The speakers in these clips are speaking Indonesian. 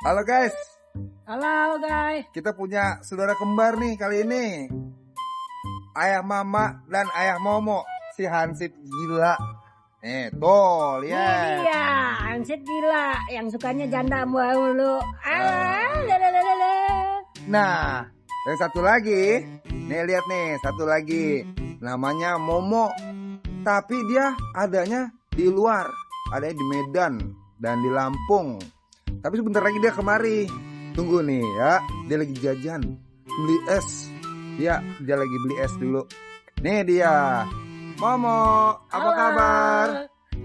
Halo guys, Halo guys. kita punya saudara kembar nih kali ini. Ayah Mama dan Ayah Momo, si Hansip gila. Tuh, Ini lihat. dia Hansip gila yang sukanya janda mulu. Lalalala. Nah, yang satu lagi, nih lihat nih, satu lagi. Namanya Momo. Tapi dia adanya di luar, adanya di Medan dan di Lampung. Tapi sebentar lagi dia kemari. Tunggu nih ya, dia lagi jajan, beli es. Dia lagi beli es dulu. Nih dia, Momo, apa Halo. kabar?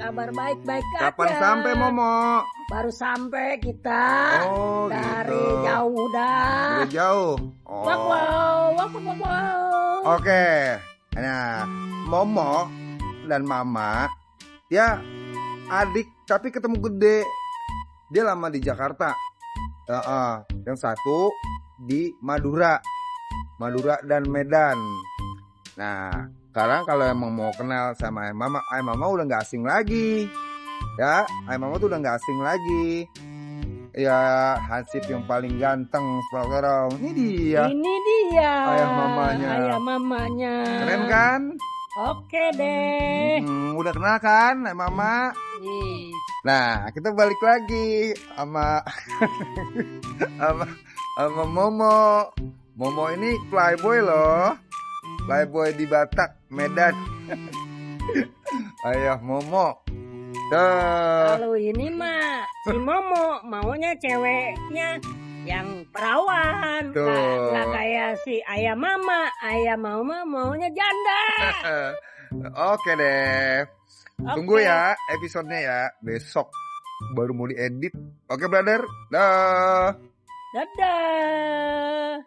Kabar baik-baik aja. Kapan sampai Momo? Baru sampai kita. Oh, Dari gitu. jauh dah. Dari jauh. Oh. Wow. Oke. Nah, Momo dan Mama ya adik tapi ketemu gede. Dia lama di Jakarta. Yang satu di Madura dan Medan. Nah, sekarang kalau emang mau kenal sama Ayah Mama udah nggak asing lagi. Ya, Ayah Mama tuh udah nggak asing lagi. Ya, Hansip yang paling ganteng sekarang. Ini dia. Ini dia. Ayah mamanya. Ayah mamanya. Keren kan? Oke deh. Udah kenal kan Ayah Mama? Nih. Nah, kita balik lagi sama sama Momo. Momo ini playboy loh. Playboy di Batak, Medan. Ayah Momo. Tuh. Kalau ini mah si Momo maunya ceweknya yang perawan. Tuh. Nggak kayak si Ayah Mama. Ayah Mama maunya janda. Oke deh. Tunggu Oke. ya episodenya ya. Besok baru mau diedit. Oke, brother. Dah. Dadah.